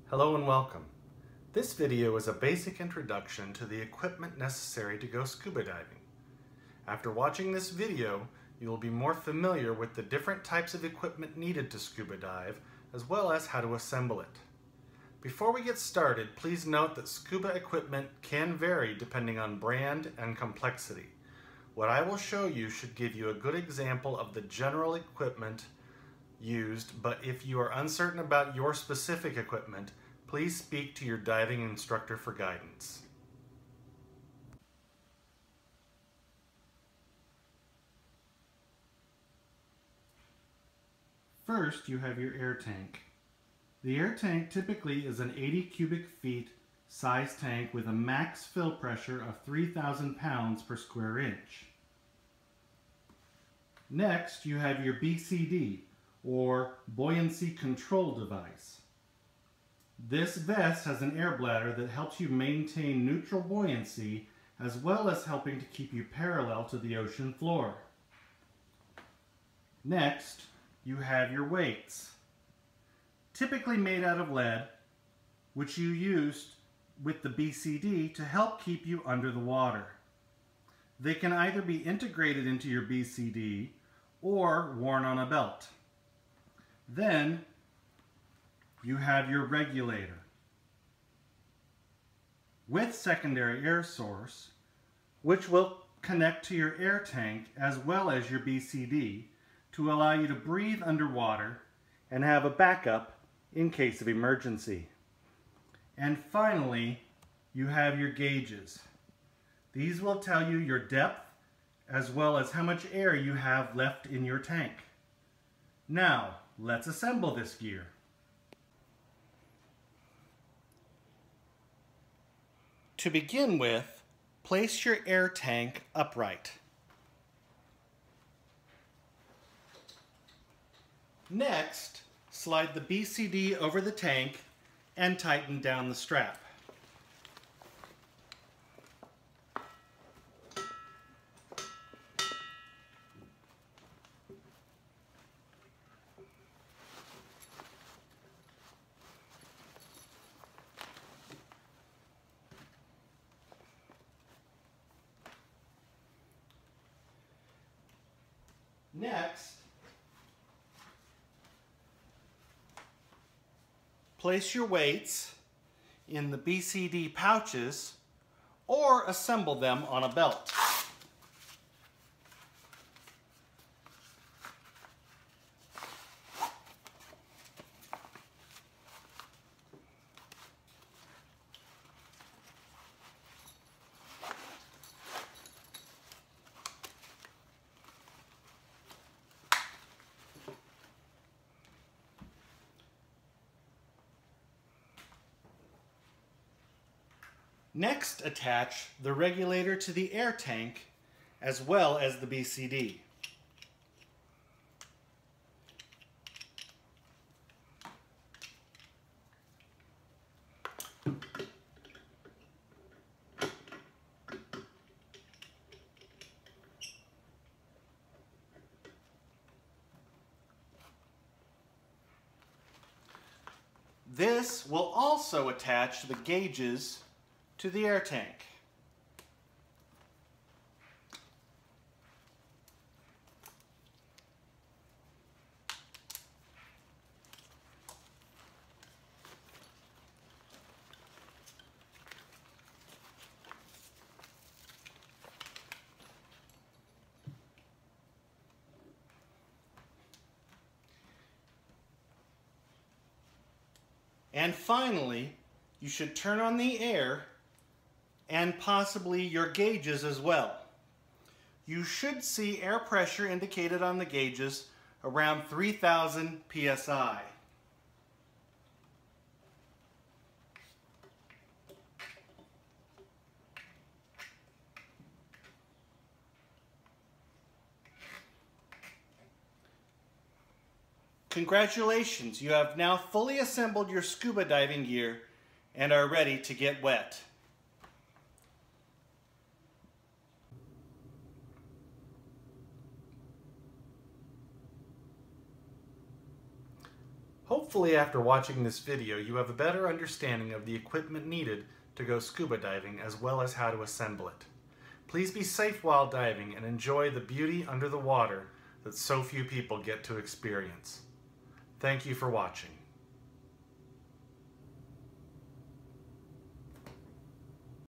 Hello and welcome. This video is a basic introduction to the equipment necessary to go scuba diving. After watching this video, you will be more familiar with the different types of equipment needed to scuba dive, as well as how to assemble it. Before we get started, please note that scuba equipment can vary depending on brand and complexity. What I will show you should give you a good example of the general equipment used, but if you are uncertain about your specific equipment, please speak to your diving instructor for guidance. First, you have your air tank. The air tank typically is an 80 cubic feet size tank with a max fill pressure of 3,000 pounds per square inch. Next, you have your BCD, or buoyancy control device. This vest has an air bladder that helps you maintain neutral buoyancy, as well as helping to keep you parallel to the ocean floor. Next, you have your weights, typically made out of lead, which you use with the BCD to help keep you under the water. They can either be integrated into your BCD or worn on a belt. Then you have your regulator with secondary air source, which will connect to your air tank as well as your BCD to allow you to breathe underwater and have a backup in case of emergency. And finally, you have your gauges. These will tell you your depth as well as how much air you have left in your tank. Now, let's assemble this gear. To begin with, place your air tank upright. Next, slide the BCD over the tank and tighten down the strap. Next, place your weights in the BCD pouches or assemble them on a belt. Next, attach the regulator to the air tank as well as the BCD. This will also attach the gauges to the air tank. And finally, you should turn on the air and possibly your gauges as well. You should see air pressure indicated on the gauges around 3,000 psi. Congratulations, you have now fully assembled your scuba diving gear and are ready to get wet. Hopefully after watching this video you have a better understanding of the equipment needed to go scuba diving as well as how to assemble it. Please be safe while diving and enjoy the beauty under the water that so few people get to experience. Thank you for watching.